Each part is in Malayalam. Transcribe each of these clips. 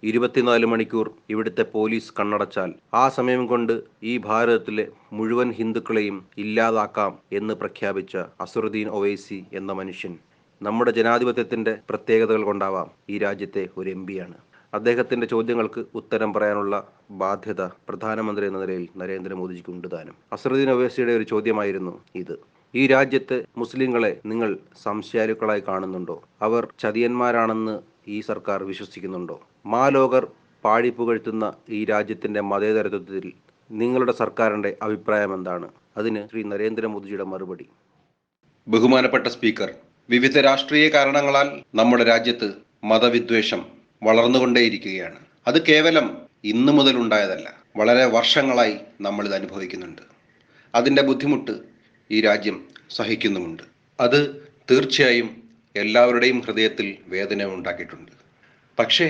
24 മണിക്കൂർ ഇവിടുത്തെ പോലീസ് കണ്ണടച്ചാൽ ആ സമയം കൊണ്ട് ഈ ഭാരതത്തിലെ മുഴുവൻ ഹിന്ദുക്കളെയും ഇല്ലാതാക്കാം എന്ന് പ്രഖ്യാപിച്ച അസറുദ്ദീൻ ഒവൈസി എന്ന മനുഷ്യൻ നമ്മുടെ ജനാധിപത്യത്തിന്റെ പ്രത്യേകതകൾ കൊണ്ടാവാം ഈ രാജ്യത്തെ ഒരു MP ആണ്. അദ്ദേഹത്തിന്റെ ചോദ്യങ്ങൾക്ക് ഉത്തരം പറയാനുള്ള ബാധ്യത പ്രധാനമന്ത്രി എന്ന നിലയിൽ നരേന്ദ്രമോദിജിക്ക് ഉണ്ട് താനും. അസറുദ്ദീൻ ഒവൈസിയുടെ ഒരു ചോദ്യമായിരുന്നു ഇത്. ഈ രാജ്യത്ത് മുസ്ലിങ്ങളെ നിങ്ങൾ സംശയാലുക്കളായി കാണുന്നുണ്ടോ? അവർ ചതിയന്മാരാണെന്ന് ഈ സർക്കാർ വിശ്വസിക്കുന്നുണ്ടോ? മാലോകർ പാടിപ്പുകഴ്ത്തുന്ന ഈ രാജ്യത്തിന്റെ മതേതരത്വത്തിൽ നിങ്ങളുടെ സർക്കാരിന്റെ അഭിപ്രായം എന്താണ്? അതിന് ശ്രീ നരേന്ദ്രമോദിജിയുടെ മറുപടി: ബഹുമാനപ്പെട്ട സ്പീക്കർ, വിവിധ രാഷ്ട്രീയ കാരണങ്ങളാൽ നമ്മുടെ രാജ്യത്ത് മതവിദ്വേഷം വളർന്നുകൊണ്ടേയിരിക്കുകയാണ്. അത് കേവലം ഇന്നു മുതൽ ഉണ്ടായതല്ല, വളരെ വർഷങ്ങളായി നമ്മൾ ഇത് അനുഭവിക്കുന്നുണ്ട്. അതിൻ്റെ ബുദ്ധിമുട്ട് ഈ രാജ്യം സഹിക്കുന്നുമുണ്ട്. അത് തീർച്ചയായും എല്ലാവരുടെയും ഹൃദയത്തിൽ വേദന ഉണ്ടാക്കിയിട്ടുണ്ട്. പക്ഷേ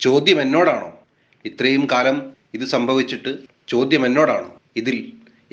ചോദ്യം എന്നോടാണോ? ഇത്രയും കാലം ഇത് സംഭവിച്ചിട്ട് ചോദ്യം എന്നോടാണോ? ഇതിൽ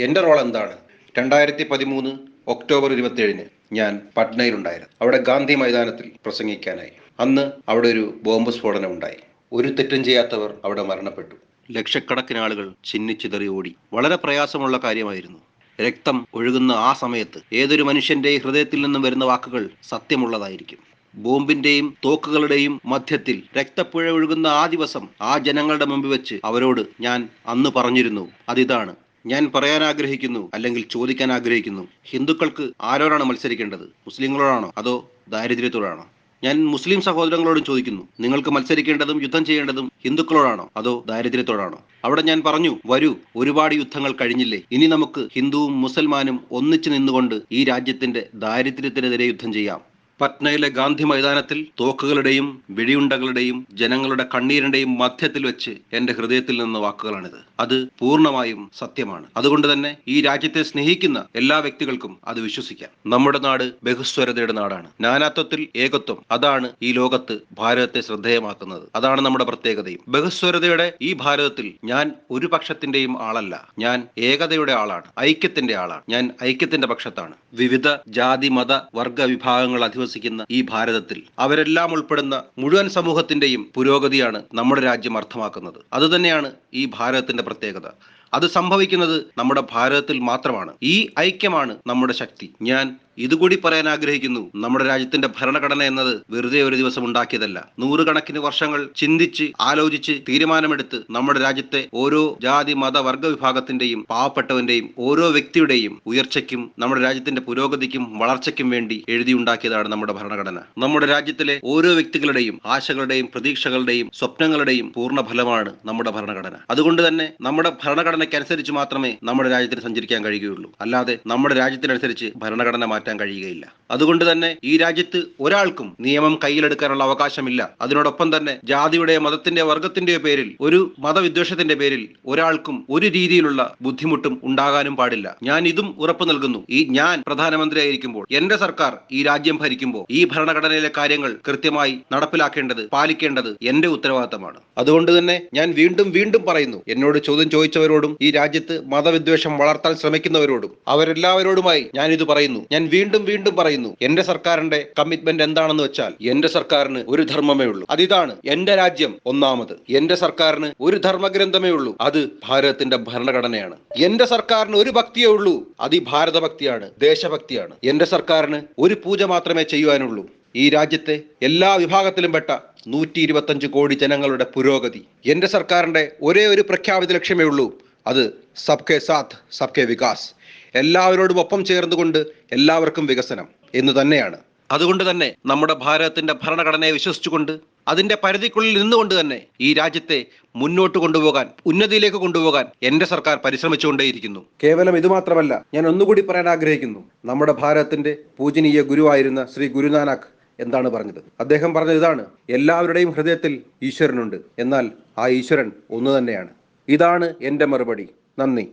എൻ്റെ റോൾ എന്താണ്? 2013 ഒക്ടോബർ 27 ഞാൻ പട്നയിലുണ്ടായിരുന്നു. അവിടെ ഗാന്ധി മൈതാനത്തിൽ പ്രസംഗിക്കാനായി. അന്ന് അവിടെ ഒരു ബോംബ് സ്ഫോടനം ഉണ്ടായി. ഒരു തെറ്റും ചെയ്യാത്തവർ അവിടെ മരണപ്പെട്ടു. ലക്ഷക്കണക്കിന് ആളുകൾ ചിന്നിച്ചിതറി ഓടി. വളരെ പ്രയാസമുള്ള കാര്യമായിരുന്നു. രക്തം ഒഴുകുന്ന ആ സമയത്ത് ഏതൊരു മനുഷ്യന്റെ ഹൃദയത്തിൽ നിന്നും വരുന്ന വാക്കുകൾ സത്യമുള്ളതായിരിക്കും. ബോംബിന്റെയും തോക്കുകളുടെയും മധ്യത്തിൽ രക്തപ്പുഴ ഒഴുകുന്ന ആ ദിവസം ആ ജനങ്ങളുടെ മുമ്പിൽ വെച്ച് അവരോട് ഞാൻ അന്ന് പറഞ്ഞിരുന്നു. അതിതാണ് ഞാൻ പറയാൻ ആഗ്രഹിക്കുന്നു, അല്ലെങ്കിൽ ചോദിക്കാൻ ആഗ്രഹിക്കുന്നു. ഹിന്ദുക്കൾക്ക് ആരോടാണ് മത്സരിക്കേണ്ടത്? മുസ്ലിങ്ങളോടാണോ അതോ ദാരിദ്ര്യത്തോടാണോ? ഞാൻ മുസ്ലിം സഹോദരങ്ങളോടും ചോദിക്കുന്നു, നിങ്ങൾക്ക് മത്സരിക്കേണ്ടതും യുദ്ധം ചെയ്യേണ്ടതും ഹിന്ദുക്കളോടാണോ അതോ ദാരിദ്ര്യത്തോടാണോ? അവിടെ ഞാൻ പറഞ്ഞു, വരൂ, ഒരുപാട് യുദ്ധങ്ങൾ കഴിഞ്ഞില്ലേ, ഇനി നമുക്ക് ഹിന്ദുവും മുസൽമാനും ഒന്നിച്ചു നിന്നുകൊണ്ട് ഈ രാജ്യത്തിന്റെ ദാരിദ്ര്യത്തിനെതിരെ യുദ്ധം ചെയ്യാം. പട്നയിലെ ഗാന്ധി മൈതാനത്തിൽ തോക്കുകളുടെയും വെടിയുണ്ടകളുടെയും ജനങ്ങളുടെ കണ്ണീരിന്റെയും മധ്യത്തിൽ വെച്ച് എന്റെ ഹൃദയത്തിൽ നിന്ന വാക്കുകളാണിത്. അത് പൂർണ്ണമായും സത്യമാണ്. അതുകൊണ്ട് തന്നെ ഈ രാജ്യത്തെ സ്നേഹിക്കുന്ന എല്ലാ വ്യക്തികൾക്കും അത് വിശ്വസിക്കാം. നമ്മുടെ നാട് ബഹുസ്വരതയുടെ നാടാണ്. നാനാത്വത്തിൽ ഏകത്വം, അതാണ് ഈ ലോകത്ത് ഭാരതത്തെ ശ്രദ്ധേയമാക്കുന്നത്. അതാണ് നമ്മുടെ പ്രത്യേകതയും. ബഹുസ്വരതയുടെ ഈ ഭാരതത്തിൽ ഞാൻ ഒരു പക്ഷത്തിന്റെയും ആളല്ല. ഞാൻ ഏകതയുടെ ആളാണ്, ഐക്യത്തിന്റെ ആളാണ്. ഞാൻ ഐക്യത്തിന്റെ പക്ഷത്താണ്. വിവിധ ജാതി മത വർഗ വിഭാഗങ്ങൾ അധിവസിക്കുന്ന ഈ ഭാരതത്തിൽ അവരെല്ലാം ഉൾപ്പെടുന്ന മുഴുവൻ സമൂഹത്തിന്റെയും പുരോഗതിയാണ് നമ്മുടെ രാജ്യം അർത്ഥമാക്കുന്നത്. അതുതന്നെയാണ് ഈ ഭാരതത്തിന്റെ പ്രത്യേകത. അത് സംഭവിക്കുന്നത് നമ്മുടെ ഭാരതത്തിൽ മാത്രമാണ്. ഈ ഐക്യമാണ് നമ്മുടെ ശക്തി. ഞാൻ ഇതുകൂടി പറയാൻ ആഗ്രഹിക്കുന്നു, നമ്മുടെ രാജ്യത്തിന്റെ ഭരണഘടന എന്നത് വെറുതെ ഒരു ദിവസം ഉണ്ടാക്കിയതല്ല. നൂറുകണക്കിന് വർഷങ്ങൾ ചിന്തിച്ച് ആലോചിച്ച് തീരുമാനമെടുത്ത് നമ്മുടെ രാജ്യത്തെ ഓരോ ജാതി മത വർഗ വിഭാഗത്തിന്റെയും പാവപ്പെട്ടവന്റെയും ഓരോ വ്യക്തിയുടെയും ഉയർച്ചയ്ക്കും നമ്മുടെ രാജ്യത്തിന്റെ പുരോഗതിക്കും വളർച്ചയ്ക്കും വേണ്ടി എഴുതിയുണ്ടാക്കിയതാണ് നമ്മുടെ ഭരണഘടന. നമ്മുടെ രാജ്യത്തിലെ ഓരോ വ്യക്തികളുടെയും ആശകളുടെയും പ്രതീക്ഷകളുടെയും സ്വപ്നങ്ങളുടെയും പൂർണ്ണ ഫലമാണ് നമ്മുടെ ഭരണഘടന. അതുകൊണ്ട് തന്നെ നമ്മുടെ ഭരണഘടനയ്ക്കനുസരിച്ച് മാത്രമേ നമ്മുടെ രാജ്യത്തിന് സഞ്ചരിക്കാൻ കഴിയുകയുള്ളൂ. അല്ലാതെ നമ്മുടെ രാജ്യത്തിനനുസരിച്ച് ഭരണഘടന മാറ്റാൻ കഴിയുകയില്ല. അതുകൊണ്ട് തന്നെ ഈ രാജ്യത്ത് ഒരാൾക്കും നിയമം കയ്യിലെടുക്കാനുള്ള അവകാശമില്ല. അതിനോടൊപ്പം തന്നെ ജാതിയുടെയോ മതത്തിന്റെയോ വർഗത്തിന്റെയോ പേരിൽ, ഒരു മതവിദ്വേഷത്തിന്റെ പേരിൽ ഒരാൾക്കും ഒരു രീതിയിലുള്ള ബുദ്ധിമുട്ടും ഉണ്ടാകാനും പാടില്ല. ഞാൻ ഇതും ഉറപ്പു നൽകുന്നു. ഞാൻ പ്രധാനമന്ത്രിയായിരിക്കുമ്പോൾ, എന്റെ സർക്കാർ ഈ രാജ്യം ഭരിക്കുമ്പോൾ ഈ ഭരണഘടനയിലെ കാര്യങ്ങൾ കൃത്യമായി നടപ്പിലാക്കേണ്ടത്, പാലിക്കേണ്ടത് എന്റെ ഉത്തരവാദിത്തമാണ്. അതുകൊണ്ട് തന്നെ ഞാൻ വീണ്ടും വീണ്ടും പറയുന്നു, എന്നോട് ചോദ്യം ചോദിച്ചവരോടും ഈ രാജ്യത്ത് മതവിദ്വേഷം വളർത്താൻ ശ്രമിക്കുന്നവരോടും അവരെല്ലാവരോടുമായി ഞാൻ ഇത് പറയുന്നു. ഞാൻ വീണ്ടും വീണ്ടും പറയുന്നു, എന്റെ സർക്കാരിന്റെ കമ്മിറ്റ്മെന്റ് എന്താണെന്ന് വെച്ചാൽ, എന്റെ സർക്കാരിന് ഒരു ധർമ്മമേ ഉള്ളൂ. അതിതാണ് എന്റെ രാജ്യം ഒന്നാമത്. എന്റെ സർക്കാരിന് ഒരു ധർമ്മഗ്രന്ഥമേ ഉള്ളൂ, അത് ഭാരതത്തിന്റെ ഭരണഘടനയാണ്. എന്റെ സർക്കാരിന് ഒരു ഭക്തിയേ ഉള്ളൂ, അത് ഈ ഭാരത ഭക്തിയാണ്, ദേശഭക്തിയാണ്. എന്റെ സർക്കാരിന് ഒരു പൂജ മാത്രമേ ചെയ്യുവാനുള്ളൂ, ഈ രാജ്യത്തെ എല്ലാ വിഭാഗത്തിലും പെട്ട 125 കോടി ജനങ്ങളുടെ പുരോഗതി. എന്റെ സർക്കാരിന്റെ ഒരേ ഒരു പ്രഖ്യാപിത ലക്ഷ്യമേ ഉള്ളൂ, അത് സബ്കെ സാത്ത് സബ്കെ വികാസ്. എല്ലാവരോടും ഒപ്പം ചേർന്നുകൊണ്ട് എല്ലാവർക്കും വികസനം എന്ന് തന്നെയാണ്. അതുകൊണ്ട് തന്നെ നമ്മുടെ ഭാരതത്തിന്റെ ഭരണഘടനയെ വിശ്വസിച്ചുകൊണ്ട് അതിന്റെ പരിധിക്കുള്ളിൽ നിന്നുകൊണ്ട് തന്നെ ഈ രാജ്യത്തെ മുന്നോട്ട് കൊണ്ടുപോകാൻ, ഉന്നതിയിലേക്ക് കൊണ്ടുപോകാൻ എന്റെ സർക്കാർ പരിശ്രമിച്ചുകൊണ്ടേയിരിക്കുന്നു. കേവലം ഇത് മാത്രമല്ല, ഞാൻ ഒന്നുകൂടി പറയാൻ ആഗ്രഹിക്കുന്നു. നമ്മുടെ ഭാരതത്തിന്റെ പൂജനീയ ഗുരുവായിരുന്ന ശ്രീ ഗുരുനാനാക്ക് എന്താണ് പറഞ്ഞത്? അദ്ദേഹം പറഞ്ഞത് ഇതാണ്: എല്ലാവരുടെയും ഹൃദയത്തിൽ ഈശ്വരനുണ്ട്, എന്നാൽ ആ ഈശ്വരൻ ഒന്ന് തന്നെയാണ്. ഇതാണ് എന്റെ മറുപടി. നന്ദി.